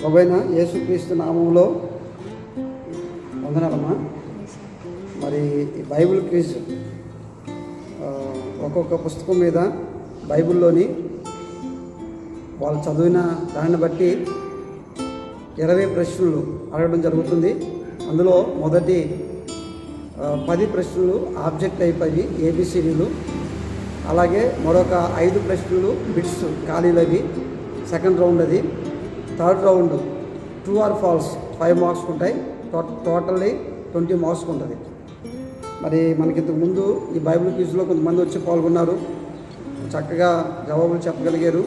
ప్రభువైన యేసుక్రీస్తు నామంలో వందనాలమ్మా. మరి ఈ బైబిల్ క్విజ్ ఒక్కొక్క పుస్తకం మీద బైబిల్లోని వాళ్ళు చదివిన దాన్ని బట్టి 20 ప్రశ్నలు అడగడం జరుగుతుంది. అందులో మొదటి 10 ప్రశ్నలు ఆబ్జెక్ట్ అయిపోయి ఏబిసిడీలు, అలాగే మరొక 5 ప్రశ్నలు బిట్స్ ఖాళీలవి. సెకండ్ రౌండ్ అది. Third round true or false 5 marks ఉంటాయి. టోటల్లీ 20 మార్క్స్ ఉంటుంది. మరి మనకి ఇంతకుముందు ఈ బైబిల్ క్విజ్లో కొంతమంది వచ్చి పాల్గొన్నారు, చక్కగా జవాబులు చెప్పగలిగారు.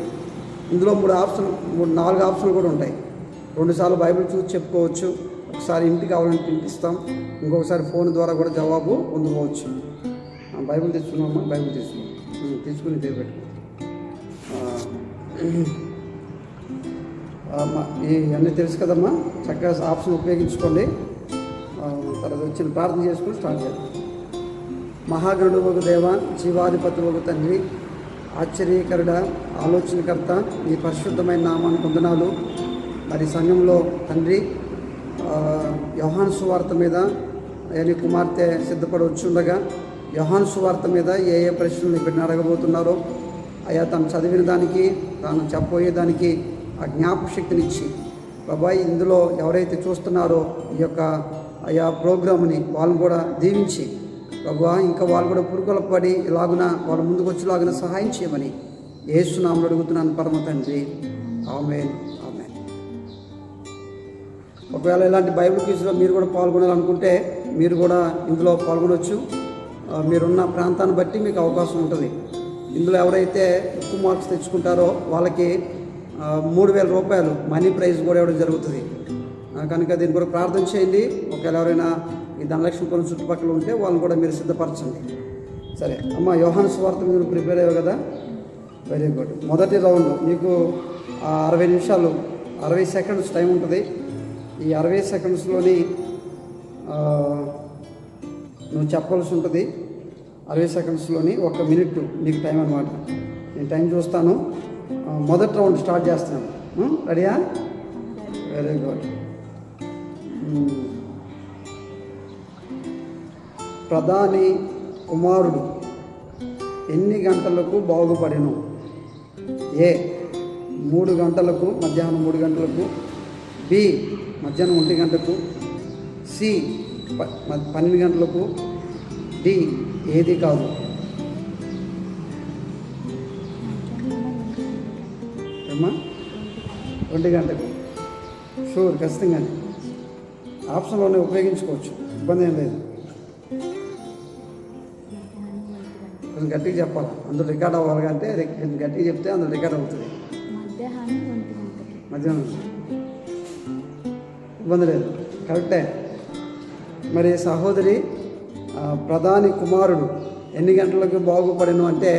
ఇందులో 4 ఆప్షన్లు కూడా ఉంటాయి. 2 సార్లు బైబిల్ చూసి చెప్పుకోవచ్చు, ఒకసారి ఇంటికి కావాలంటే ఇంటిస్తాం, ఇంకొకసారి ఫోన్ ద్వారా కూడా జవాబు పొందుకోవచ్చు. బైబిల్ తీసుకున్నామా? బైబిల్ తీసుకుని తెరపెట్టు. ఇవన్నీ తెలుసు కదమ్మా, చక్కగా ఆప్షన్ ఉపయోగించుకోండి. తర్వాత వచ్చిన ప్రార్థన చేసుకుని స్టార్ట్ చేద్దాం. మహాగణుడు ఒక దేవ, జీవాధిపతి ఒక తండ్రి, ఆశ్చర్యకరుడ, ఆలోచనకర్త, మీ పరిశుద్ధమైన నామానికి వందనాలు. మరి సంఘంలో తండ్రి యోహాను సువార్త మీద నీ కుమార్తె సిద్ధపడి వచ్చుండగా యోహాను సువార్త మీద ఏ ప్రశ్నలు ఇప్పుడు అడగబోతున్నారో అయా తను చదివిన దానికి, తాను చెప్పబోయేదానికి ఆ జ్ఞాపక శక్తినిచ్చి బాబా ఇందులో ఎవరైతే చూస్తున్నారో ఈ యొక్క ఆయా ప్రోగ్రామ్ని వాళ్ళని కూడా దీవించి బాబా ఇంకా వాళ్ళు కూడా పురుకొలపడి ఇలాగున వాళ్ళ ముందుకు వచ్చేలాగున సహాయం చేయమని యేసు నామములో అడుగుతున్నాను పరమ తండ్రి. ఆమేన్, ఆమేన్. ఒకవేళ ఇలాంటి బైబిల్ క్విజ్లో మీరు కూడా పాల్గొనాలనుకుంటే మీరు కూడా ఇందులో పాల్గొనవచ్చు. మీరున్న ప్రాంతాన్ని బట్టి మీకు అవకాశం ఉంటుంది. ఇందులో ఎవరైతే ఎక్కువ మార్క్స్ తెచ్చుకుంటారో వాళ్ళకి 3,000 రూపాయలు మనీ ప్రైజ్ కూడా ఇవ్వడం జరుగుతుంది. కనుక దీని కూడా ప్రార్థన చేయండి. ఒకవేళ ఎవరైనా ఈ ధనలక్ష్మీపురం చుట్టుపక్కల ఉంటే వాళ్ళని కూడా మీరు సిద్ధపరచండి. సరే అమ్మ, యోహాను సువార్త మీరు ప్రిపేర్ అయ్యావు కదా, వెరీ గుడ్. మొదటి రౌండ్ మీకు 60 నిమిషాలు 60 సెకండ్స్ టైం ఉంటుంది. ఈ 60 సెకండ్స్లోని నువ్వు చెప్పవలసి ఉంటుంది. 60 సెకండ్స్లోని 1 మినిట్ నీకు టైం అన్నమాట. నేను టైం చూస్తాను. మొదటి రౌండ్ స్టార్ట్ చేస్తున్నాను. రెడీయా? Very good. ప్రధాని కుమారుడు ఎన్ని గంటలకు బాగుపడెను? ఏ 3 గంటలకు, మధ్యాహ్నం 3 గంటలకు. బి మధ్యాహ్నం 1 గంటకు. సి 12 గంటలకు. డి ఏది కాదు. ఏమ్మా? 1 గంటకు షూర్, ఖచ్చితంగా ఆప్షన్లోనే ఉపయోగించుకోవచ్చు, ఇబ్బంది ఏం లేదు. కొంచెం గట్టిగా చెప్పాలి, అందులో రికార్డ్ అవ్వాలి. అంటే కొంచెం గట్టిగా చెప్తే అందులో రికార్డ్ అవుతుంది. మధ్యాహ్నం ఇబ్బంది లేదు, కరెక్టే. మరి సహోదరి ప్రధాని కుమారుడు ఎన్ని గంటలకు బాగుపడను అంటే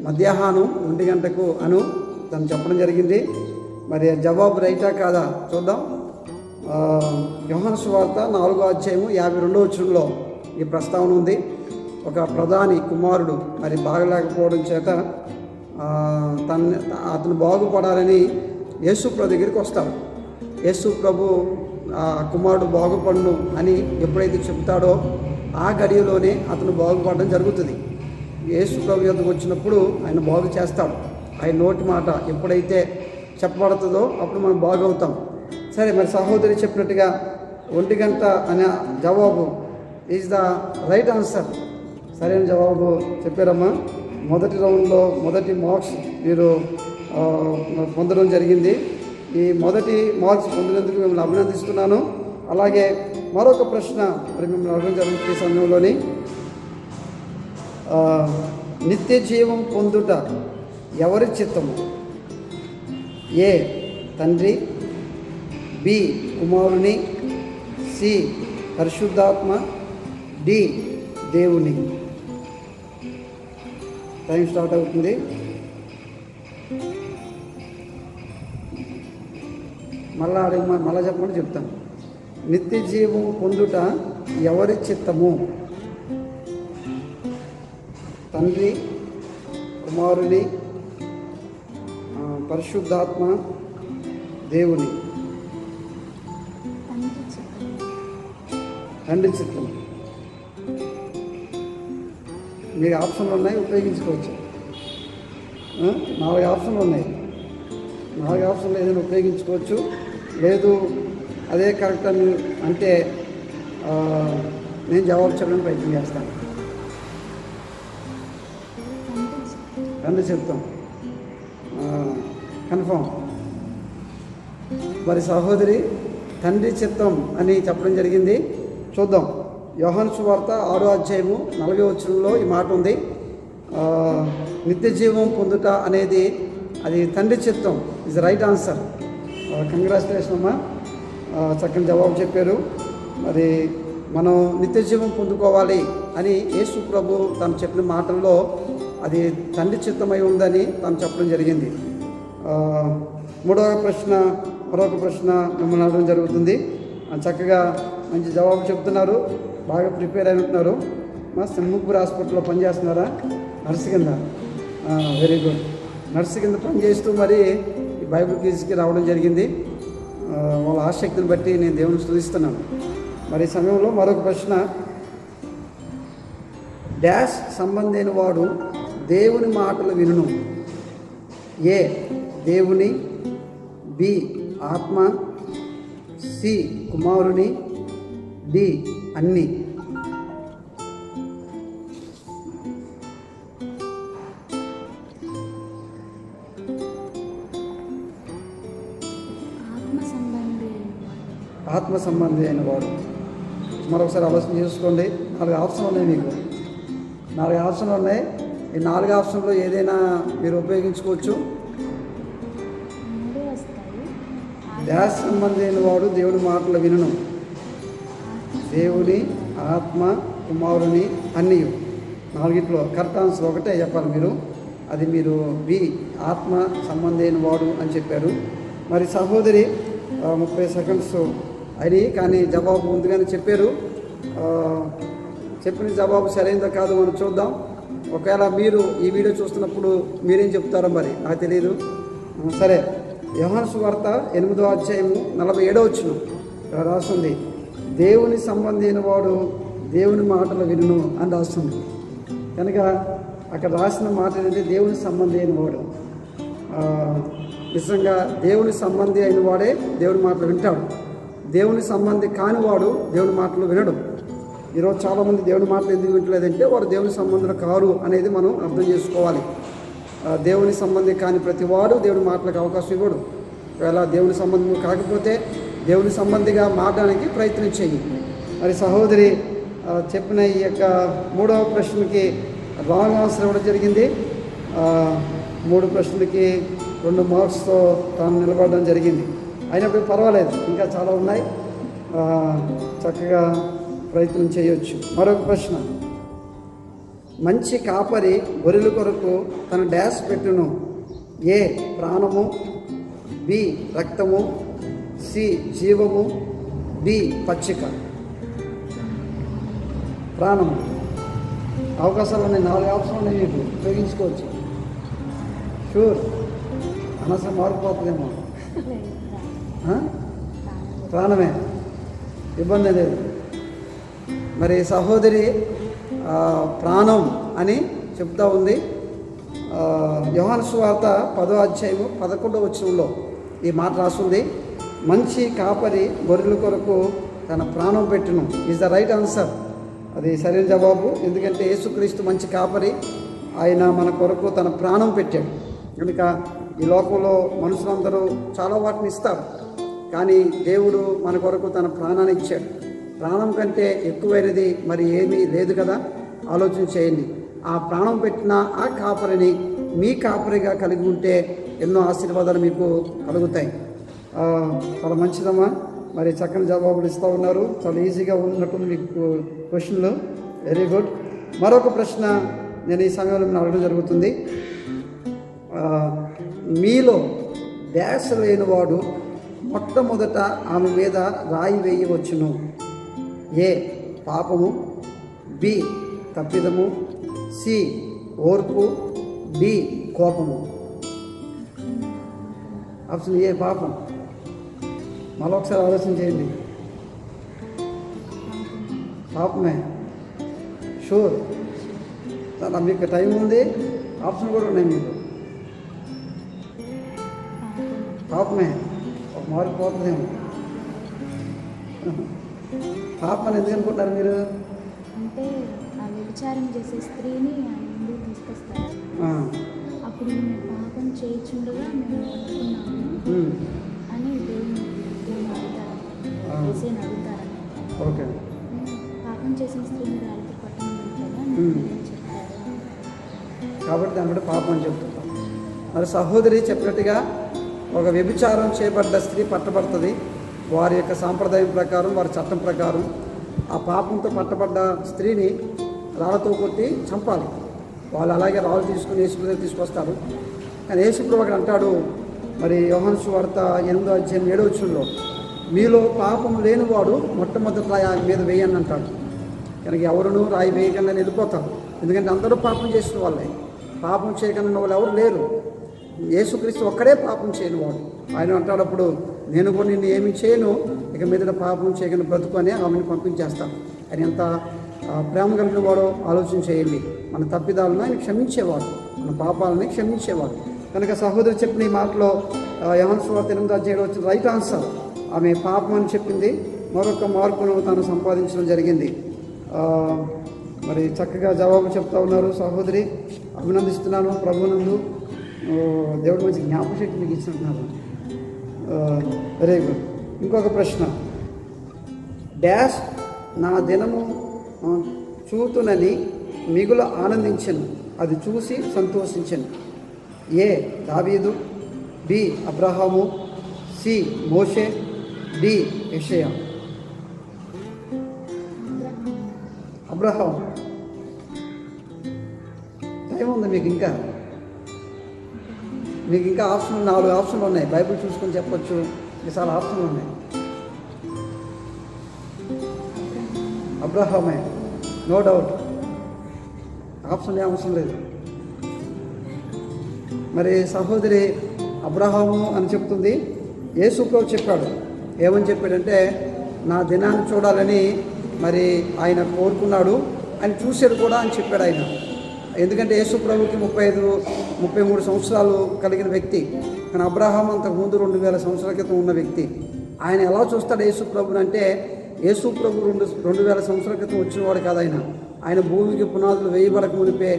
మధ్యాహ్నం 1 గంటకు అను తను చెప్పడం జరిగింది. మరి జవాబు రైటా కాదా చూద్దాం. యోహాను సువార్త 4వ అధ్యాయము 52వ వచనంలో ఈ ప్రస్తావన ఉంది. ఒక ప్రధాని కుమారుడు మరి బాగలేకపోవడం చేత అతను బాగుపడాలని యేసు ప్రభు దగ్గరికి వస్తాడు. యేసు ప్రభు కుమారుడు బాగుపడును అని ఎప్పుడైతే చెప్తాడో ఆ గడియలోనే అతను బాగుపడడం జరుగుతుంది. యేసు ప్రభు యొద్దకు వచ్చినప్పుడు ఆయన బాగు చేస్తాడు. ఆయన నోటి మాట ఎప్పుడైతే చెప్పబడుతుందో అప్పుడు మనం బాగవుతాం. సరే, మరి సహోదరి చెప్పినట్టుగా 1 గంట అనే జవాబు ఈజ్ ద రైట్ ఆన్సర్. సరైన జవాబు చెప్పారమ్మా. మొదటి రౌండ్లో మొదటి మార్క్స్ మీరు పొందడం జరిగింది. ఈ మొదటి మార్క్స్ పొందినందుకు మిమ్మల్ని అభినందిస్తున్నాను. అలాగే మరొక ప్రశ్న మరి మిమ్మల్ని అడగడం జరుగుతుంది. సమయంలోని నిత్య జీవం పొందుట ఎవరి చిత్తము? ఏ తండ్రి, బి కుమారుని, సి పరిశుద్ధాత్మ, డి దేవుని. టైం స్టార్ట్ అవుతుంది. మళ్ళా చెప్పమని చెప్తాను. నిత్య జీవం పొందుట ఎవరి చిత్తము? తండ్రి, కుమారుని, పరిశుద్ధాత్మ, దేవుని. తండ్రి చిత్తం. మీకు ఆప్షన్లు ఉన్నాయి, ఉపయోగించుకోవచ్చు. 4 ఆప్షన్లు ఉన్నాయి. 4 ఆప్షన్లు ఏదైనా ఉపయోగించుకోవచ్చు. లేదు అదే కరెక్ట్ అని అంటే నేను జవాబు చెప్పడానికి ప్రయత్నం చేస్తాను. తండ్రి చిత్తం కన్ఫామ్. మరి సహోదరి తండ్రి చిత్తం అని చెప్పడం జరిగింది. చూద్దాం. యోహాను సువార్త 6వ అధ్యాయము 40వ వచనంలో ఈ మాట ఉంది. నిత్య జీవం పొందుట అనేది అది తండ్రి చిత్తం. Is right answer. కంగ్రాచులేషన్ అమ్మా, చక్కని జవాబు చెప్పారు. మరి మనం నిత్య జీవం పొందుకోవాలి అని యేసు ప్రభు తను చెప్పిన మాటల్లో అది తండ్రి చిత్తమై ఉందని తను చెప్పడం జరిగింది. మరొక ప్రశ్న మిమ్మల్ని అడగడం జరుగుతుంది. చక్కగా మంచి జవాబు చెప్తున్నారు, బాగా ప్రిపేర్ అయి ఉంటున్నారు. మా సింహపూర్ హాస్పిటల్లో పనిచేస్తున్నారా? నర్సు కింద. Very good. నర్సు కింద పనిచేస్తూ మరి ఈ బైబిల్ క్విజ్కి రావడం జరిగింది. వాళ్ళ ఆసక్తిని బట్టి నేను దేవుని స్తుతిస్తున్నాను. మరి ఈ సమయంలో మరొక ప్రశ్న. డాష్ సంబంధైన వాడు దేవుని మాటలు వినును. ఏ దేవుని, బి ఆత్మ, సి కుమారుని, డి అన్ని. ఆత్మ సంబంధి అయిన వాడు. మరొకసారి ఆలోచన చేసుకోండి. 4 ఆప్షన్లు ఉన్నాయి. మీకు 4 ఆప్షన్లు ఉన్నాయి. ఈ 4 ఆప్షన్లో ఏదైనా మీరు ఉపయోగించుకోవచ్చు. డాష్ సంబంధి అయిన వాడు దేవుని మాటలు వినును. దేవుని, ఆత్మ, కుమారుని, అన్నీ. 4ట్లో కరెక్ట్ ఆన్సర్ ఒకటే చెప్పాలి మీరు. అది మీరు బి ఆత్మ సంబంధి అయిన వాడు అని చెప్పారు. మరి సహోదరి 30 సెకండ్స్ అది కానీ జవాబు ముందుగానే చెప్పారు. చెప్పిన జవాబు సరైనదో కాదు మనం చూద్దాం. ఒకవేళ మీరు ఈ వీడియో చూస్తున్నప్పుడు మీరేం చెప్తారో మరి నాకు తెలియదు. సరే, యోహాను సువార్త 8వ అధ్యాయము 47వ వచనం రాస్తుంది. దేవుని సంబంధి అయిన వాడు దేవుని మాటలు వినును అని రాస్తుంది. కనుక అక్కడ రాసిన మాట ఏంటంటే దేవుని సంబంధి అయిన వాడు. నిజంగా దేవుని సంబంధి అయిన వాడే దేవుని మాటలు వింటాడు. దేవుని సంబంధి కానివాడు దేవుని మాటలు వినడు. ఈరోజు చాలామంది దేవుని మాటలు ఎందుకు వింటలేదంటే వారు దేవుని సంబంధులు కారు అనేది మనం అర్థం చేసుకోవాలి. దేవుని సంబంధి కాని ప్రతి వాడు దేవుని మాటలకు అవకాశం ఇవ్వడు. ఒకవేళ దేవుని సంబంధం కాకపోతే దేవుని సంబంధిగా మారడానికి ప్రయత్నం చేయి. మరి సహోదరి చెప్పిన ఈ యొక్క 3వ ప్రశ్నకి రాంగ్ ఆన్సర్ ఇవ్వడం జరిగింది. 3 ప్రశ్నలకి 2 మార్క్స్తో తాను నిలబడడం జరిగింది. అయినప్పుడు పర్వాలేదు, ఇంకా చాలా ఉన్నాయి, చక్కగా ప్రయత్నం చేయొచ్చు. మరొక ప్రశ్న. మంచి కాపరి గొర్రెల కొరకు తన డాష్ పెట్టును. ఏ ప్రాణము, బి రక్తము, సి జీవము, డి పచ్చిక. ప్రాణము. అవకాశాలు ఉన్నాయి. 4 ఆప్షన్లు ఉన్నాయి. మీకు ఉపయోగించుకోవచ్చు. షూర్. అనవసరం మారిపోతుందేమో. ప్రాణమే, ఇబ్బంది లేదు. మరి సహోదరి ప్రాణం అని చెప్తా ఉంది. యోహాను సువార్త 10వ అధ్యాయము 11వ వచనంలో ఈ మాట రాస్తుంది. మంచి కాపరి గొర్రెల కొరకు తన ప్రాణం పెట్టును. Is the right answer. అది సరైన జవాబు. ఎందుకంటే యేసుక్రీస్తు మంచి కాపరి. ఆయన మన కొరకు తన ప్రాణం పెట్టాడు. కనుక ఈ లోకంలో మనుషులందరూ చాలా వాటిని ఇస్తారు, కానీ దేవుడు మన కొరకు తన ప్రాణాన్ని ఇచ్చాడు. ప్రాణం కంటే ఎక్కువైనది మరి ఏమీ లేదు కదా. ఆలోచన చేయండి. ఆ ప్రాణం పెట్టిన ఆ కాపరిని మీ కాపరిగా కలిగి ఉంటే ఎన్నో ఆశీర్వాదాలు మీకు కలుగుతాయి. చాలా మంచిదమ్మా. మరి చక్కని జవాబులు ఇస్తూ ఉన్నారు. చాలా ఈజీగా ఉన్నట్టుంది మీకు క్వశ్చన్లు. Very good. మరొక ప్రశ్న నేను ఈ సమయంలో నేను అడగడం జరుగుతుంది. మీలో డాష్ లేనివాడు మొట్టమొదట ఆమె మీద రాయి వేయవచ్చును. ఏ పాపము, బి తప్పిదము, సి ఓర్పు, డి కోపము. ఆప్షన్ ఏ పాపం. మరొకసారి ఆలోచన చేయండి. పాపమే. షూర్. మీకు టైం ఉంది, ఆప్షన్ కూడా ఉన్నాయి మీకు. పాపమే. ఒక మార్పు పోతుందేమో. పాపం అని ఎందుకు అనుకుంటున్నారు మీరు? అంటే ఆ వ్యభిచారం చేసే స్త్రీని ఆయన ముందుకు తీసుకొస్తారు. అప్పుడు మేము పాపం చేయించుండగా మేము పట్టుకున్నాము అని దేవుని అడుగుతారు. ఓకే. పాపం చేసిన స్త్రీని రాళ్ళతో పట్టడం చెప్తారు. కాబట్టి దాని పాపం అని చెప్తున్నారు. మరి సహోదరి చెప్పినట్టుగా ఒక వ్యభిచారం చేయబడ్డ స్త్రీ పట్టబడుతుంది. వారి యొక్క సాంప్రదాయం ప్రకారం, వారి చట్టం ప్రకారం ఆ పాపంతో పట్టబడ్డ స్త్రీని రాళ్ళతో కొట్టి చంపాలి. వాళ్ళు అలాగే రాళ్ళు తీసుకుని యేసుప్రభు తీసుకొస్తారు. కానీ యేసుప్రభు అక్కడ అంటాడు, మరి యోహాను సువార్త 8వ అధ్యాయం 7వ వచనంలో, మీలో పాపం లేనివాడు మొట్టమొదటి రాయి ఆయన మీద వేయని అంటాడు. కనుక ఎవరునూ రాయి వేయకుండా వెళ్ళిపోతారు. ఎందుకంటే అందరూ పాపం చేసిన వాళ్ళే. పాపం చేయకుండా వాళ్ళు ఎవరు లేరు. యేసుక్రీస్తు ఒక్కడే పాపం చేయని వాడు. ఆయన అంటాడప్పుడు, నేను కూడా నిన్ను ఏమి చేయను, ఇక మీద పాపం చేయకుండా బ్రతుకు అని ఆమెను పంపించేస్తాను. ఆయన ఎంత ప్రేమ కలిగిన వాడో ఆలోచన చేయండి. మన తప్పిదాలను ఆయన క్షమించేవాడు, మన పాపాలని క్షమించేవాడు. కనుక సహోదరు చెప్పిన ఈ మాటలో యోహాను సువార్త 8వ అధ్యాయం వచ్చిన రైట్ ఆన్సర్. ఆమె పాపం అని చెప్పింది, మరొక మార్పును తాను సంపాదించడం జరిగింది. మరి చక్కగా జవాబు చెప్తా ఉన్నారు సహోదరి. అభినందిస్తున్నాను ప్రభునందు. దేవుడు మంచి జ్ఞాపకశక్తి మీకు ఇచ్చినట్టున్నారు. Very good. ఇంకొక ప్రశ్న. డాష్ నా దినము చూతునని మిగుల ఆనందించను, అది చూసి సంతోషించను. ఏ దావీదు, బి అబ్రహాము, సి మోషే, డి యెషయా. అబ్రహాం. టైం ఉంది మీకు ఇంకా. మీకు ఇంకా 4 ఆప్షన్లు ఉన్నాయి. బైబిల్ చూసుకొని చెప్పొచ్చు. చాలా ఆప్షన్లు ఉన్నాయి. అబ్రహామే, నో డౌట్. ఆప్షన్ అవసరం లేదు. మరి సహోదరి అబ్రహాము అని చెప్తుంది. యేసుప్రభు చెప్పాడు. ఏమని చెప్పాడంటే, నా దినాన్ని చూడాలని మరి ఆయన కోరుకున్నాడు, ఆయన చూశాడు కూడా అని చెప్పాడు ఆయన. ఎందుకంటే యేసుప్రభుకి 33 సంవత్సరాలు కలిగిన వ్యక్తి. కానీ అబ్రహాం అంతకుముందు 2000 సంవత్సరాల క్రితం ఉన్న వ్యక్తి. ఆయన ఎలా చూస్తాడు యేసుప్రభుని అంటే, యేసుప్రభు 2000 సంవత్సరాల క్రితం వచ్చినవాడు కాదు ఆయన. ఆయన భూమికి పునాదులు వేయబడక మునిపే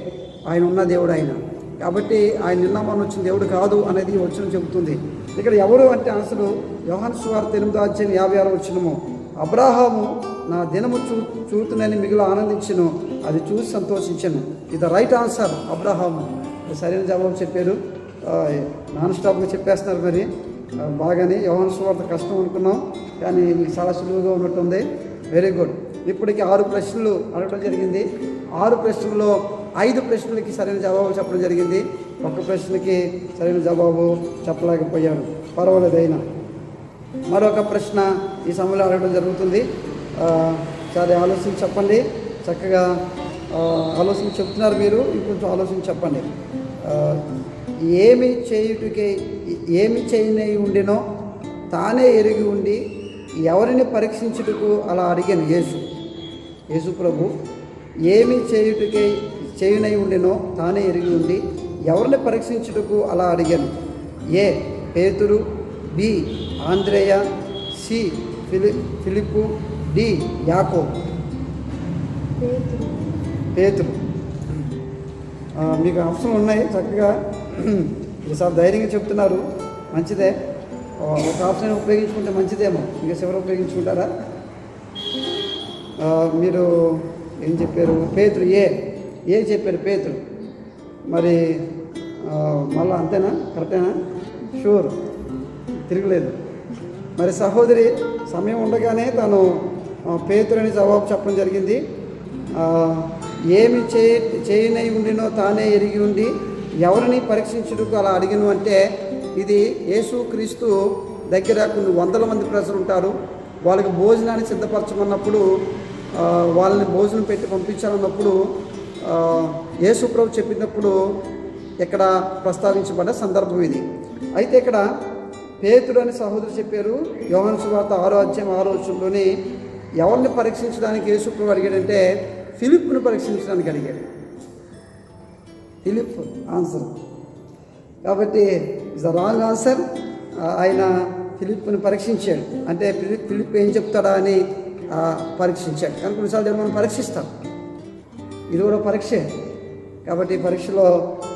ఆయన ఉన్న దేవుడు ఆయన. కాబట్టి ఆయన నిన్న మొన్న వచ్చిన దేవుడు కాదు అనేది వచనం చెబుతుంది. ఇక్కడ ఎవరు అంటే అసలు యోహాను సువార్త 8వ అధ్యాయం 56వ వచనము, అబ్రహాము నా దినము చూతునని మిగులు ఆనందించను, అది చూసి సంతోషించను. ఇది రైట్ ఆన్సర్. అబ్రహాము సరైన జవాబు చెప్పారు. నాన్ స్టాప్గా చెప్పేస్తున్నారు. మరి బాగానే. యోహాను సువార్త కష్టం అనుకున్నాం, కానీ చాలా సులువుగా ఉన్నట్టుంది. Very good. ఇప్పటికి 6 ప్రశ్నలు అడగడం జరిగింది. 6 ప్రశ్నల్లో 5 ప్రశ్నలకి సరైన జవాబు చెప్పడం జరిగింది. 1 ప్రశ్నకి సరైన జవాబు చెప్పలేకపోయారు. పర్వాలేదు. అయినా మరొక ప్రశ్న ఈ సమయంలో అడగడం జరుగుతుంది. చాలా ఆలోచించి చెప్పండి. చక్కగా ఆలోచించి చెప్తున్నారు మీరు. ఇంకొంచెం ఆలోచించి చెప్పండి. ఏమి చేయనై ఉండినో తానే ఎరిగి ఉండి ఎవరిని పరీక్షించుటకు అలా అడిగాను. యేసు ప్రభు ఏమి చేయునై ఉండినో తానే ఎరిగి ఉండి ఎవరిని పరీక్షించుటకు అలా అడిగాను. ఏ పేతురు, బి ఆంద్రేయ, సి ఫిలిప్పు, డి యాకోబు. పేతురు. మీకు ఆప్షన్లు ఉన్నాయి. చక్కగా ఈసారి ధైర్యంగా చెప్తున్నారు. మంచిదే. ఒక ఆప్షన్ ఉపయోగించుకుంటే మంచిదేమో. ఇంకా ఎవరు ఉపయోగించుకుంటారా? మీరు ఏం చెప్పారు? పేతురు. ఏ చెప్పారు? పేతురు. మరి మళ్ళీ అంతేనా? కరెక్టేనా? షూర్, తిరగలేదు. మరి సహోదరి సమయం ఉండగానే తను పేతురు అని జవాబు చెప్పడం జరిగింది. ఏమి చేయనై ఉండినో తానే ఎరిగి ఉండి ఎవరిని పరీక్షించుటకు అలా అడిగిను అంటే, ఇది యేసుక్రీస్తు దగ్గర కొన్ని వందల మంది ప్రజలు ఉంటారు. వాళ్ళకి భోజనాన్ని సిద్ధపరచమన్నప్పుడు, వాళ్ళని భోజనం పెట్టి పంపించాలన్నప్పుడు యేసుప్రభు చెప్పినప్పుడు ఇక్కడ ప్రస్తావించబడ్డ సందర్భం ఇది. అయితే ఇక్కడ పేతురు అని సహోదరు చెప్పారు. యోహాను సువార్త 6వ అధ్యాయం 6వ వచనంలోని ఎవరిని పరీక్షించడానికి యేసుప్రభువు అడిగాడంటే ఫిలిప్ను పరీక్షించడానికి అడిగాడు. ఫిలిప్ ఆన్సర్ కాబట్టి ఇస్ ద రాంగ్ ఆన్సర్. ఆయన ఫిలిప్ని పరీక్షించాడు. అంటే ఫిలిప్ ఏం చెప్తాడా అని పరీక్షించాడు. కానీ కొన్నిసార్లు మనం పరీక్షిస్తాం, ఇది కూడా పరీక్షే. కాబట్టి పరీక్షలో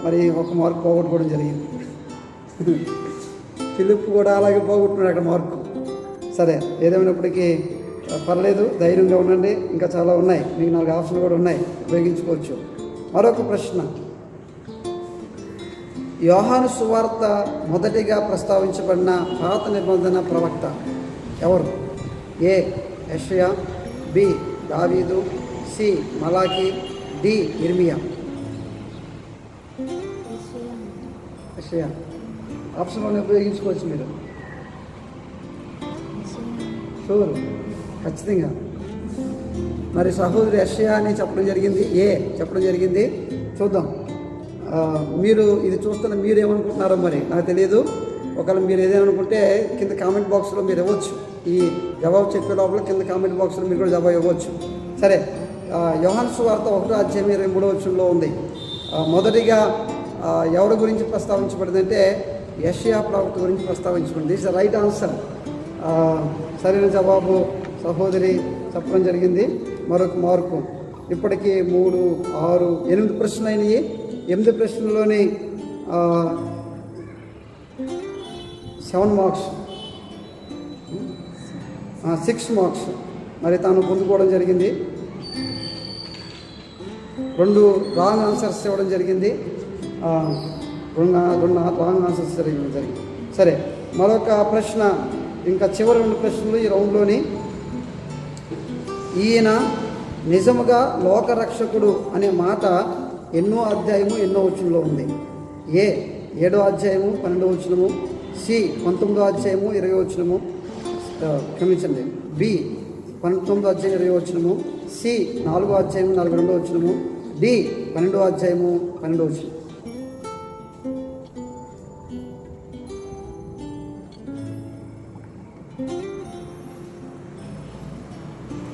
మరి ఒక మార్కు పోగొట్టుకోవడం జరిగింది. ఫిలిప్ కూడా అలాగే పోగొట్టుకున్నాడు అక్కడ మార్కు. సరే, ఏదేమైనప్పటికీ పర్లేదు, ధైర్యంగా ఉండండి. ఇంకా చాలా ఉన్నాయి, మీకు 4 ఆప్షన్లు కూడా ఉన్నాయి, ఉపయోగించుకోవచ్చు. మరొక ప్రశ్న, యోహాను సువార్త మొదటిగా ప్రస్తావించబడిన పాత నిబంధన ప్రవక్త ఎవరు? ఏ యెషయా, బి దావీదు, సి మలాకి, డి ఇర్మియా. యెషయా ఆప్షన్లోనే ఉపయోగించుకోవచ్చు మీరు. షూర్, ఖచ్చితంగా. మరి సహోదరి యెషయా అని చెప్పడం జరిగింది, ఏ చెప్పడం జరిగింది. చూద్దాం, మీరు ఇది చూస్తున్న మీరు ఏమనుకుంటున్నారో మరి నాకు తెలియదు. ఒకవేళ మీరు ఏదేమనుకుంటే కింద కామెంట్ బాక్స్లో మీరు ఇవ్వచ్చు. ఈ జవాబు చెప్పే లోపల కింద కామెంట్ బాక్స్లో మీరు కూడా జవాబు ఇవ్వచ్చు. సరే, యోహాను సువార్త 1:23 ఉంది. మొదటిగా ఎవరి గురించి ప్రస్తావించబడిందంటే యెషయా ప్రవక్త గురించి ప్రస్తావించబడింది. This the right answer. సరైన జవాబు సహోదరి చెప్పడం జరిగింది. మరొక మార్కు. ఇప్పటికీ 3, 6, 8 ప్రశ్నలు అయినాయి. 8 ప్రశ్నల్లోని 7 మార్క్స్, 6 మార్క్స్ మరి తాను పొందుకోవడం జరిగింది. 2 రాంగ్ ఆన్సర్స్ ఇవ్వడం జరిగింది. 2 రాంగ్ ఆన్సర్స్ జరిగింది. సరే, మరొక ప్రశ్న, ఇంకా చివరి 2 ప్రశ్నలు ఈ రౌండ్లోని. ఈయన నిజముగా లోకరక్షకుడు అనే మాట ఎన్నో అధ్యాయము ఎన్నో వచనంలో ఉంది? ఏ 7వ అధ్యాయము 12వ వచనము, సి 19వ అధ్యాయము 20వ వచనము, క్షమించండి, బి 19వ అధ్యాయం 20వ వచనము, సి 4వ అధ్యాయము 42వ వచనము, డి 12వ అధ్యాయము 12వ వచనం.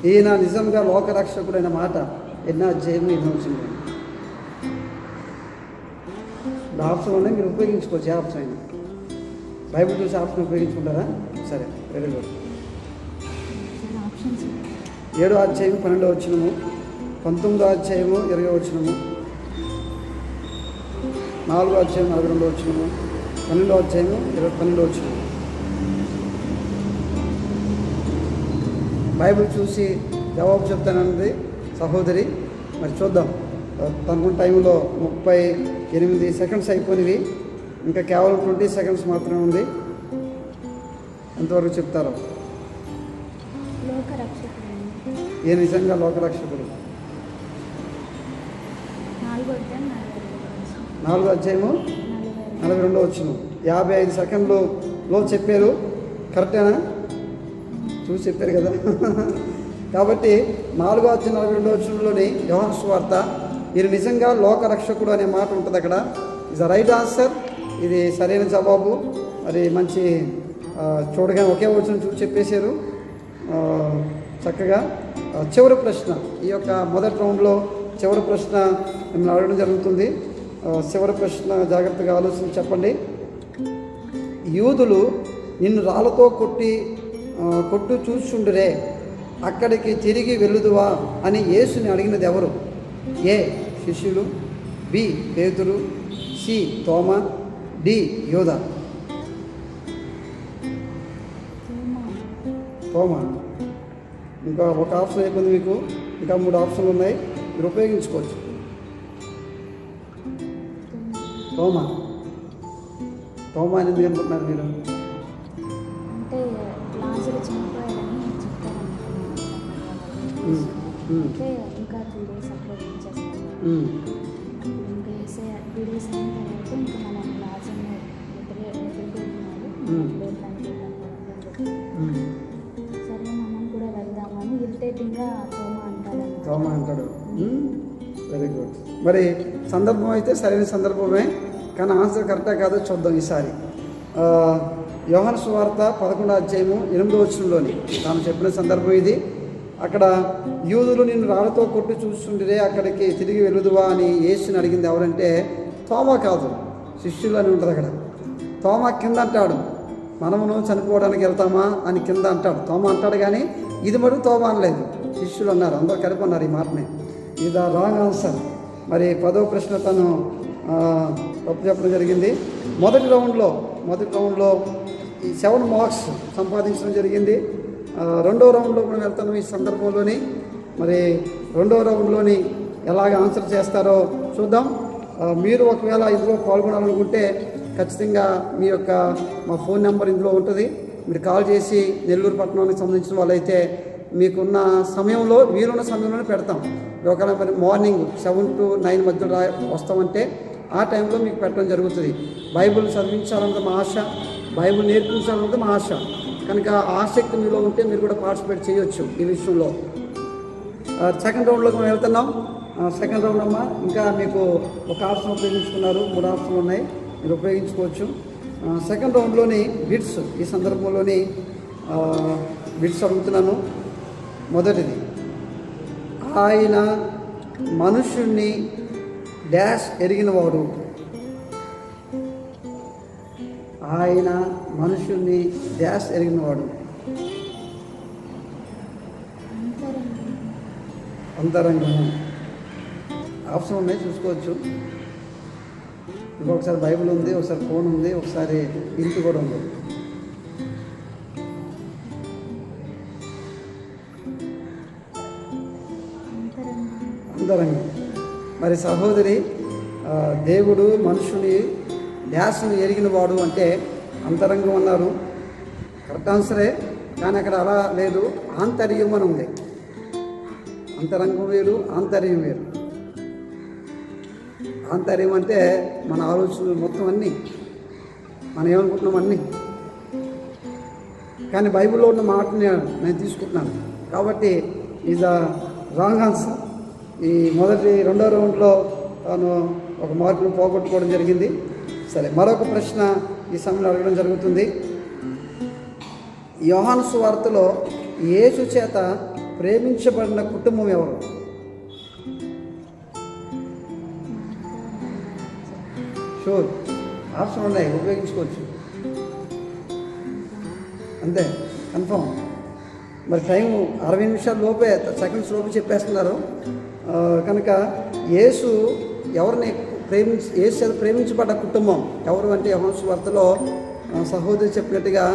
ఈయన నిజంగా లోకరక్షకుడైన మాట ఎన్నో అధ్యాయము ఎన్నో వచనము. ఆప్షన్ ఉన్నాయి, మీరు ఉపయోగించుకోవచ్చు. ఏ ఆప్షన్ అయినా బైబిల్ చూసి ఆప్షన్ ఉపయోగించుకుంటారా? సరే, వెరీ గుడ్. 7వ అధ్యాయం 12వ వచనము, 19వ అధ్యాయము 20వ వచనము, 4వ అధ్యాయం 42వ వచనము, 12వ అధ్యాయము 12వ వచనము. బైబిల్ చూసి జవాబు చెప్తానన్నది సహోదరి. మరి చూద్దాం, తనకున్న టైంలో 38 సెకండ్స్ అయిపోయినవి. ఇంకా కేవలం 20 సెకండ్స్ మాత్రమే ఉంది. ఎంతవరకు చెప్తారో? ఏ నిజంగా లోకరక్షకుడు? 4వ అధ్యాయము 42వ వచనం. 55 సెకండ్లలో చెప్పారు. కరెక్టేనా? చూసి చెప్పారు కదా. కాబట్టి 4వ అధ్యాయం 42వ వచనంలోని యోహాను సువార్త, ఇది నిజంగా లోకరక్షకుడు అనే మాట ఉంటుంది అక్కడ. Is the right answer. ఇది సరైన జవాబు. మరి మంచి చూడగానే ఒకే వచనం చూసి చెప్పేశారు చక్కగా. చివరి ప్రశ్న, ఈ యొక్క మొదటి రౌండ్లో చివరి ప్రశ్న మిమ్మల్ని అడగడం జరుగుతుంది. చివరి ప్రశ్న జాగ్రత్తగా ఆలోచించి చెప్పండి. యూదులు నిన్ను రాళ్ళతో కొట్టు చూచుండురే, అక్కడికి తిరిగి వెళ్ళుదువా అని యేసుని అడిగినది ఎవరు? ఏ శిష్యులు, బి పేతురు, సి తోమా, డి యోధ. తోమా. ఇంకా ఒక ఆప్షన్ అయిపోయింది మీకు. ఇంకా 3 ఆప్షన్లు ఉన్నాయి, మీరు ఉపయోగించుకోవచ్చు. తోమా. తోమా అని ఎందుకు అనుకుంటున్నారు మీరు? అంటే లాజరు చనిపోయాడని చెప్తారంటే ఇంకా 2 days అప్పుడు చేస్తాను. ఇంకా 2 days అయిన తర్వాత ఇంకా మనం లాజర్ని సరే మనం కూడా వెళ్దామని ఇరిటేటింగ్గా తోమా అంటాడు. Very good. మరి సందర్భం అయితే సరైన సందర్భమే, కానీ ఆన్సర్ కరెక్టా కాదో చూద్దాం ఈసారి. యోహాను సువార్త 11వ అధ్యాయము 8వ వచనంలోని తాను చెప్పిన సందర్భం ఇది. అక్కడ యూదులు నిన్ను రాళ్ళతో కొట్టి చూస్తుంటే అక్కడికి తిరిగి వెళుదువా అని యేసుని అడిగింది ఎవరంటే తోమా కాదు, శిష్యులు అని ఉంటుంది అక్కడ. తోమా కింద అంటాడు, మనమును చనిపోవడానికి వెళ్తామా అని కింద అంటాడు. తోమా అంటాడు కానీ ఇది మటుకు తోమా అనలేదు, శిష్యులు అన్నారు. అందరూ కలిపి అన్నారు ఈ మాటని. ఇది రాంగ్ ఆన్సర్. మరి 10వ ప్రశ్న తను తప్పు చెప్పడం జరిగింది. మొదటి రౌండ్లో ఈ 7 మార్క్స్ సంపాదించడం జరిగింది. రెండో రౌండ్లో కూడా వెళ్తాను ఈ సందర్భంలోని. మరి రెండో రౌండ్లోని ఎలాగ ఆన్సర్ చేస్తారో చూద్దాం. మీరు ఒకవేళ ఇందులో పాల్గొనాలనుకుంటే ఖచ్చితంగా మీ యొక్క మా ఫోన్ నెంబర్ ఇందులో ఉంటుంది. మీరు కాల్ చేసి నెల్లూరు పట్టణానికి సంబంధించిన వాళ్ళైతే మీకున్న సమయంలో వీలున్న సమయంలోనే పెడతాం. ఒకవేళ మరి మార్నింగ్ 7 to 9 మధ్యలో వస్తామంటే ఆ టైంలో మీకు పెట్టడం జరుగుతుంది. బైబిల్ చదివించాలన్నది మా ఆశ, బైబిల్ నేర్పించాలన్నది మా ఆశ. కనుక ఆసక్తి మీలో ఉంటే మీరు కూడా పార్టిసిపేట్ చేయొచ్చు ఈ విషయంలో. సెకండ్ రౌండ్లోకి మనం వెళ్తున్నాం. సెకండ్ రౌండ్ అమ్మ ఇంకా మీకు ఒక ఆప్షన్ ఉపయోగించుకున్నారు, 3 ఆప్షన్లు ఉన్నాయి, మీరు ఉపయోగించుకోవచ్చు. సెకండ్ రౌండ్లోని బిట్స్, ఈ సందర్భంలోని బిట్స్ అడుగుతున్నాను. మొదటిది, ఆయన మనుషుణ్ణి డాష్ ఎరిగినవాడు. ఆయన మనుషుణ్ణి డాష్ ఎరిగినవాడు. అంతరంగము. ఆప్షన్ ఉన్నాయి, చూసుకోవచ్చు. ఇంకొకసారి బైబిల్ ఉంది, ఒకసారి ఫోన్ ఉంది, ఒకసారి ఇంటి కూడా ఉంది. అంతరంగం. మరి సహోదరి, దేవుడు మనుషుని ధ్యాసను ఎరిగిన వాడు అంటే అంతరంగం అన్నారు. కరెక్ట్ ఆన్సరే, కానీ అక్కడ అలా లేదు, ఆంతర్యం అని ఉంది. అంతరంగం వేరు, ఆంతర్యం వేరు. ఆంతర్యం అంటే మన ఆలోచనలు మొత్తం అన్నీ, మనం ఏమనుకుంటున్నాం అన్నీ. కానీ బైబిల్లో ఉన్న మాటని నేను తీసుకుంటున్నాను కాబట్టి ఈజ్ ద రాంగ్ ఆన్సర్. ఈ రెండో రౌండ్లో తాను ఒక మార్కును పోగొట్టుకోవడం జరిగింది. సరే, మరొక ప్రశ్న ఈ సమయంలో అడగడం జరుగుతుంది. యోహాను సువార్తలో యేసు చేత ప్రేమించబడిన కుటుంబం ఎవరు? షూర్, ఆప్షన్ ఉన్నాయి, ఉపయోగించుకోవచ్చు. అంతే, కన్ఫర్మ్. మరి టైం 60 నిమిషాల లోపే, సెకండ్స్ లోపు చెప్పేస్తున్నారు. కనుక యేసు ఎవరిని యేసు చేత ప్రేమించబడ్డ కుటుంబం ఎవరు అంటే యోహాను సువార్తలో సహోదరి చెప్పినట్టుగా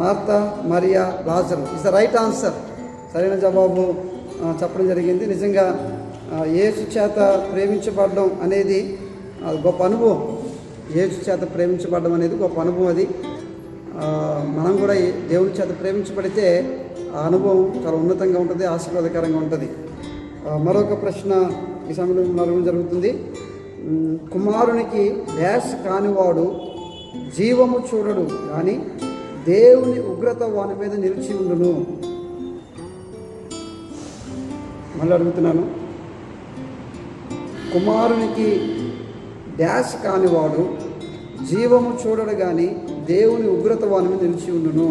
మార్తా, మరియా, లాజరు ఇస్ ద రైట్ ఆన్సర్. సరైన జవాబు చెప్పడం జరిగింది. నిజంగా యేసు చేత ప్రేమించబడడం అనేది గొప్ప అనుభవం. యేసు చేత ప్రేమించబడడం అనేది గొప్ప అనుభవం. అది మనం కూడా దేవుని చేత ప్రేమించబడితే ఆ అనుభవం చాలా ఉన్నతంగా ఉంటుంది, ఆశీర్వాదకరంగా ఉంటుంది. మరొక ప్రశ్న ఈ సమయంలో అడగడం జరుగుతుంది. కుమారునికి డాష్ కానివాడు జీవము చూడడు కానీ దేవుని ఉగ్రత వాని మీద నిలిచి ఉండును. మళ్ళీ అడుగుతున్నాను, కుమారునికి డాష్ కానివాడు జీవము చూడడు కానీ దేవుని ఉగ్రత వాని మీద నిలిచి ఉండును.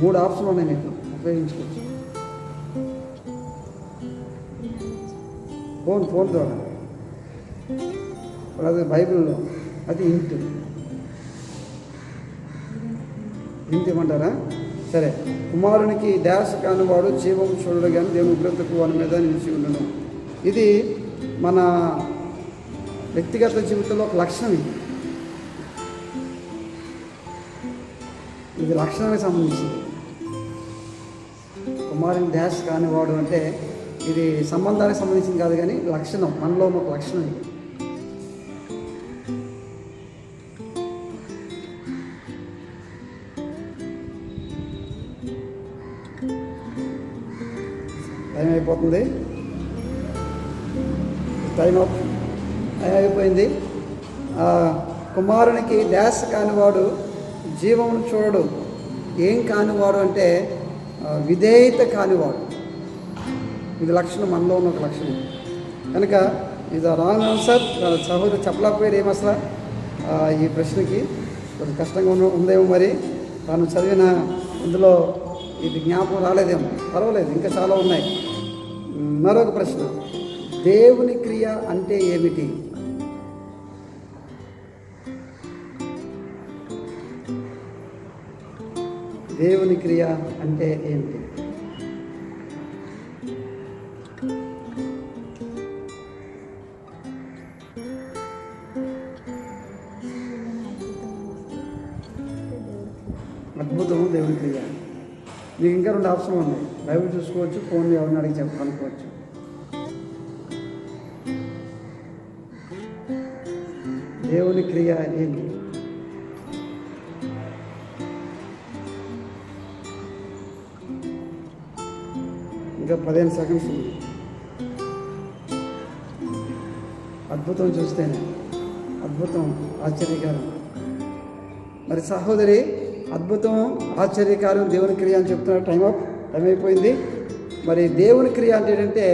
3 ఆప్షన్లు ఉన్నాయి, మీకు ఉపయోగించుకోవచ్చు. ఫోన్ ద్వారా, అది బైబిల్లో, అది ఇంటి ఇవ్వమంటారా? సరే, కుమారునికి డాష్ కానివాడు జీవము చూడడు కానీ దేవుని ఉగ్రతకు వాని మీద నిలిచి ఉండను. ఇది మన వ్యక్తిగత జీవితంలో ఒక లక్షణం. ఇది లక్షణానికి సంబంధించింది. కుమారుని డాష్ కానివాడు అంటే ఇది సంబంధానికి సంబంధించింది కాదు, కానీ లక్షణం, మనలో ఒక లక్షణం. ఇది టైం అయిపోతుంది, టైం అయిపోయింది. కుమారునికి డాష్ కానివాడు జీవమును చూడడు. ఏం కానివాడు అంటే విధేయత కానివాడు. ఇది లక్షణం, మనలో ఉన్న ఒక లక్షణం. కనుక ఇది రాంగ్ ఆన్సర్. సహోదరు చెప్పలేకపోయాడు ఏం అసలు ఈ ప్రశ్నకి. కొంచెం కష్టంగా ఉందేమో మరి. తాను చదివిన ఇందులో ఇది జ్ఞాపకం రాలేదేమో, పర్వాలేదు, ఇంకా చాలా ఉన్నాయి. మరొక ప్రశ్న, దేవుని క్రియ అంటే ఏమిటి? దేవుని క్రియ అంటే ఏమిటి? అద్భుతం దేవుని క్రియ. మీకు ఇంకా 2 ఆప్షన్లు ఉన్నాయి. బైబిల్ చూసుకోవచ్చు, ఫోన్ ఎవరిని అడిగి అనుకోవచ్చు. దేవుని క్రియ ఏంటి? ఇంకా 15 సెకండ్స్ ఉంది. అద్భుతం చూస్తేనే, అద్భుతం, ఆశ్చర్యకారం. మరి సహోదరి, అద్భుతం, ఆశ్చర్యకారం, దేవుని క్రియ అని చెప్తున్నారు. టైం అయిపోయింది. మరి దేవుని క్రియ అంటే ఏంటంటే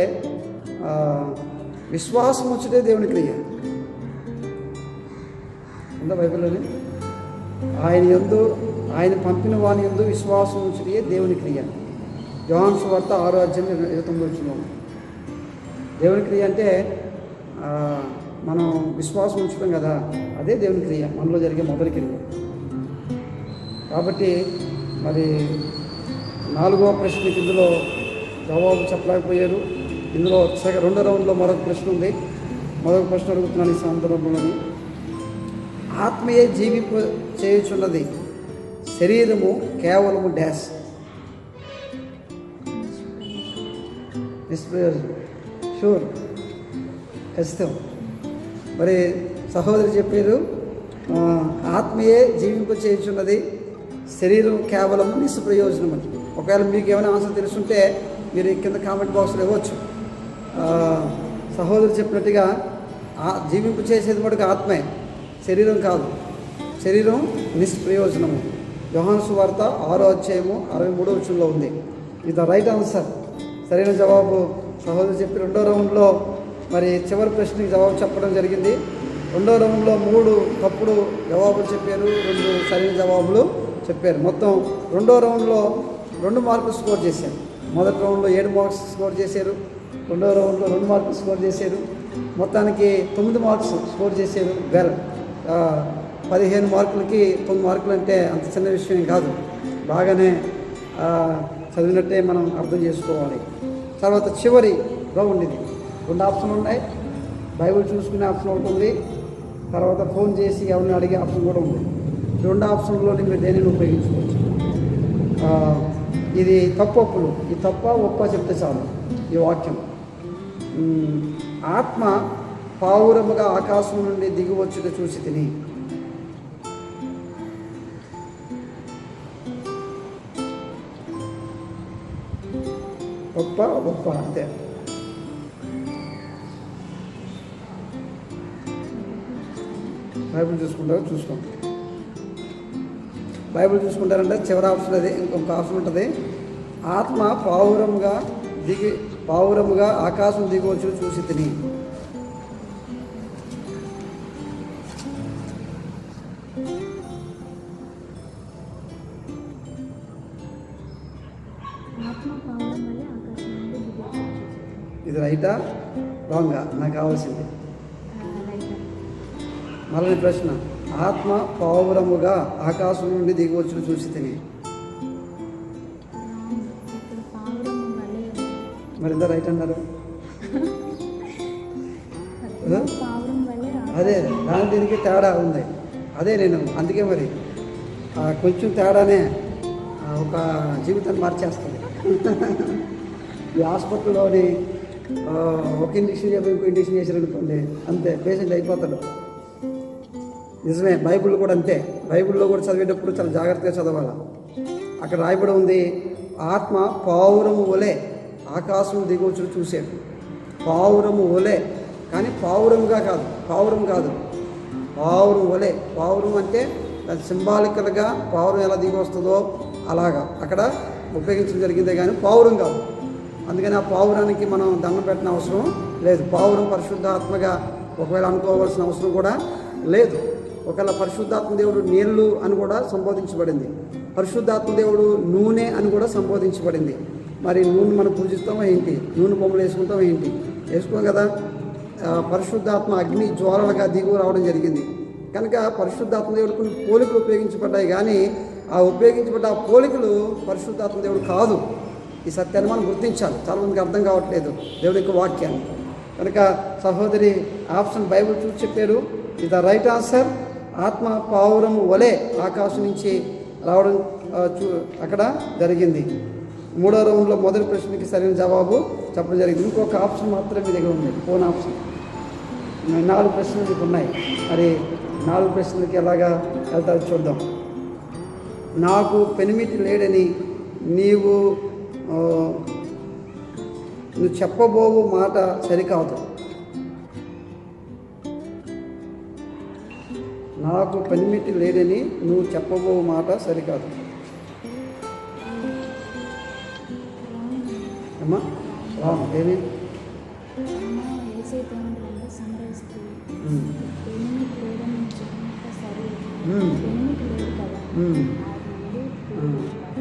విశ్వాసం వచ్చే దేవుని క్రియ ఉందా బైబిల్లోనే? ఆయన పంపిన వాని యందు విశ్వాసం ఉంచుటే దేవుని క్రియ. యోహాను సువార్త 6:29. దేవుని క్రియ అంటే మనం విశ్వాసం ఉంచుతాం కదా, అదే దేవుని క్రియ, మనలో జరిగే మొదటి క్రియ. కాబట్టి మరి 4వ ప్రశ్నకి ఇందులో జవాబు చెప్పలేకపోయారు. ఇందులో 2వ రౌండ్లో మరొక ప్రశ్న ఉంది. మరొక ప్రశ్న అడుగుతున్నాను ఈ సందర్భంలోని. ఆత్మీయ జీవింప చేయుచున్నది, శరీరము కేవలము డాష్ నిష్ప్రయోజనం. షూర్, ఖచ్చితం. మరి సహోదరి చెప్పారు, ఆత్మీయే జీవింప చేయుచున్నది, శరీరం కేవలం నిష్ప్రయోజనం అని. ఒకవేళ మీకు ఏమైనా ఆన్సర్ తెలుసుంటే మీరు కింద కామెంట్ బాక్స్లో ఇవ్వచ్చు. సహోదరు చెప్పినట్టుగా జీవింపు చేసేది మటుకు ఆత్మే, శరీరం కాదు. శరీరం నిష్ప్రయోజనము. యోహాను సువార్త 6:63 ఉంది. ఇది రైట్ ఆన్సర్, సరైన జవాబు. సహోదరు చెప్పి 2వ రౌండ్లో మరి చివరి ప్రశ్నకి జవాబు చెప్పడం జరిగింది. 2వ రౌండ్లో 3 తప్పుడు జవాబులు చెప్పారు, 2 సరైన జవాబులు చెప్పారు. మొత్తం 2వ రౌండ్లో 2 మార్కులు స్కోర్ చేశారు. మొదటి రౌండ్లో 7 మార్క్స్ స్కోర్ చేశారు, 2వ రౌండ్లో 2 మార్కులు స్కోర్ చేశారు. మొత్తానికి 9 మార్క్స్ స్కోర్ చేశారు. 15 మార్కులకి 9 మార్కులు అంటే అంత చిన్న విషయం కాదు. బాగానే చదివినట్టే మనం అర్థం చేసుకోవాలి. తర్వాత చివరి రౌండ్ ఇది. 2 ఆప్షన్లు ఉన్నాయి. బైబిల్ చూసుకునే ఆప్షన్ ఒకటి ఉంది, తర్వాత ఫోన్ చేసి ఎవరిని అడిగే ఆప్షన్ కూడా ఉంది. 2 ఆప్షన్లోని మీరు దేనిని ఉపయోగించుకోవచ్చు. ఇది తప్పొప్పులు, ఈ తప్ప ఒప్ప చెప్తే చాలు ఈ వాక్యం. ఆత్మ పావురముగా ఆకాశం నుండి దిగివచ్చుట చూసి తిని. ఒప్ప ఒప్ప అంతే. బైబిల్ చూసుకోండి. బైబిల్ చూసుకుంటారంటే చివరి ఆప్షన్ అది. ఇంకొక ఆప్షన్ ఉంటుంది, ఆత్మ పావురముగా ఆకాశం దిగవచ్చు చూసి తిని. ఇది రైటా రాంగా? నాకు కావాల్సింది మళ్ళీ ప్రశ్న, ఆత్మ పావురముగా ఆకాశం నుండి దిగవచ్చు చూసి తిని. మరి ఎంత రైట్ అన్నారు? అదే, దాని దీనికి తేడా ఉంది. అదే నేను అందుకే మరి కొంచెం తేడానే ఒక జీవితాన్ని మార్చేస్తుంది. ఈ హాస్పిటల్లోని ఒక ఇంజక్షన్ చెప్పి ఇంకో ఇంజక్షన్ చేశారనుకోండి, అంతే, పేషెంట్ అయిపోతాడు. నిజమే, బైబిల్ కూడా అంతే. బైబిల్లో కూడా చదివేటప్పుడు చాలా జాగ్రత్తగా చదవాలి. అక్కడ రాయబడి ఉంది, ఆత్మ పావురము వలె ఆకాశం దిగొచ్చును చూసాడు. పావురము వలె, కానీ పావురముగా కాదు, పావురం వలె. పావురం అంటే అది సింబాలికల్గా పావురం ఎలా దిగి వస్తుందో అలాగా అక్కడ ఉపయోగించడం జరిగిందే కానీ పావురం కాదు. అందుకని ఆ పావురానికి మనం దండం పెట్టిన అవసరం లేదు. పావురం పరిశుద్ధ ఆత్మగా ఒకవేళ అనుకోవాల్సిన అవసరం కూడా లేదు. ఒకవేళ పరిశుద్ధాత్మ దేవుడు నీళ్ళు అని కూడా సంబోధించబడింది, పరిశుద్ధాత్మ దేవుడు నూనె అని కూడా సంబోధించబడింది. మరి నూనె మనం పూజిస్తామో ఏంటి, నూనె బొమ్మలు వేసుకుంటామో ఏంటి, వేసుకోం కదా. పరిశుద్ధాత్మ అగ్ని జ్వాలలుగా దిగువ రావడం జరిగింది కనుక పరిశుద్ధాత్మ దేవుడు కొన్ని పోలికలు ఉపయోగించబడ్డాయి, కానీ ఆ ఉపయోగించబడ్డ ఆ పోలికలు పరిశుద్ధాత్మ దేవుడు కాదు. ఈ సత్యాన్ని మనం గుర్తించాలి. చాలామందికి అర్థం కావట్లేదు దేవుడి యొక్క వాక్యాన్ని. కనుక సహోదరి ఆప్షన్ బైబిల్ చూసి చెప్పారు, ఇది ద రైట్ ఆన్సర్. ఆత్మ పావురము వలె ఆకాశం నుంచి రావడం అక్కడ జరిగింది. 3వ రౌండ్లో మొదటి ప్రశ్నకి సరైన జవాబు చెప్పడం జరిగింది. ఇంకొక ఆప్షన్ మాత్రమే మీ దగ్గర ఉంది, ఫోన్ ఆప్షన్. 4 ప్రశ్నలు మీకు ఉన్నాయి. మరి 4 ప్రశ్నలకి ఎలాగా వెళ్తారో చూద్దాం. నాకు పెనిమిటి లేడని నువ్వు చెప్పబోవు మాట సరికాదు. నాకు పెనిమిటి లేడని నువ్వు చెప్పబోవు మాట సరికాదు. అమ్మా ఏమి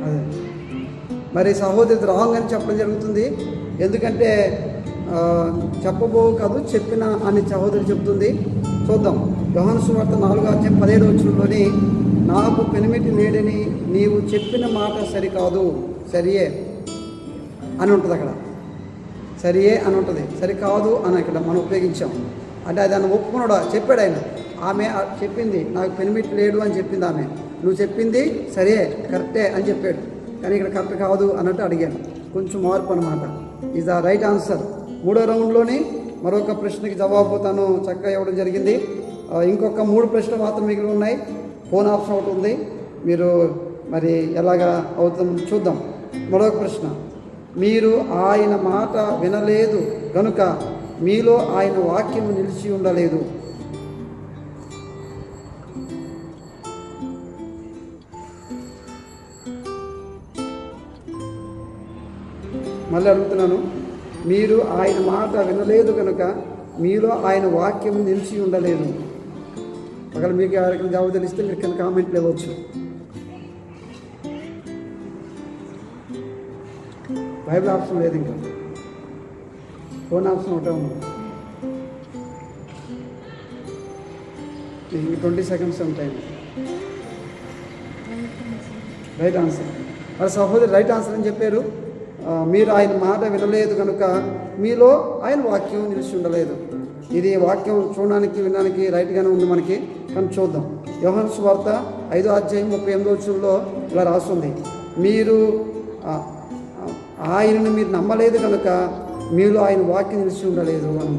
అదే మరి సహోదరి రాంగ్ అని చెప్పడం జరుగుతుంది. ఎందుకంటే చెప్పబోవు కాదు చెప్పిన అని సహోదరి చెప్తుంది. చూద్దాం. యోహాను సువార్త 4:15 నాకు పెనిమిటి లేడని నీవు చెప్పిన మాట సరికాదు, సరియే అని ఉంటుంది అక్కడ. సరియే అని ఉంటుంది, సరికాదు అని ఇక్కడ మనం ఉపయోగించాం. అంటే దాన్ని ఒప్పుకున్నాడు, చెప్పాడు ఆయన. ఆమె చెప్పింది నాకు పెనిమిటి లేడు అని చెప్పింది ఆమె. నువ్వు చెప్పింది సరే కరెక్టే అని చెప్పాడు, కానీ ఇక్కడ కరెక్ట్ కాదు అన్నట్టు అడిగాను. కొంచెం మార్పు అనమాట. Is the right answer. 3వ రౌండ్లోని మరొక ప్రశ్నకి జవాబు తను చక్కగా ఇవ్వడం జరిగింది. ఇంకొక 3 ప్రశ్నలు మాత్రం మిగిలి ఉన్నాయి. ఫోన్ ఆప్షన్ ఒకటి ఉంది, మీరు మరి ఎలాగా అవుతుందో చూద్దాం. మరొక ప్రశ్న, మీరు ఆయన మాట వినలేదు కనుక మీలో ఆయన వాక్యము నిలిచి ఉండలేదు. మళ్ళీ అడుగుతున్నాను, మీరు ఆయన మాట వినలేదు కనుక మీలో ఆయన వాక్యం నిలిచి ఉండలేదు. ఒకవేళ మీకు ఎవరికైనా జవాబు తెలిస్తే మీరు కింద కామెంట్లు ఇవ్వచ్చు. బైబిల్ ఆప్షన్ లేదు, ఇంకా ఫోన్ ఆప్షన్ ఒకటే ఉంది. ఇంక 20 సెకండ్స్ ఉంటాయి. Right answer. మరి సహోదరి రైట్ ఆన్సర్ అని చెప్పారు. మీరు ఆయన మాట వినలేదు కనుక మీలో ఆయన వాక్యం నిలిచి ఉండలేదు. ఇది వాక్యం చూడడానికి వినడానికి రైట్గానే ఉంది మనకి, కానీ చూద్దాం. యోహాను సువార్త 5:38 ఇలా రాస్తుంది, మీరు ఆయనను మీరు నమ్మలేదు కనుక మీలో ఆయన వాక్యం నిలిచి ఉండలేదు అని.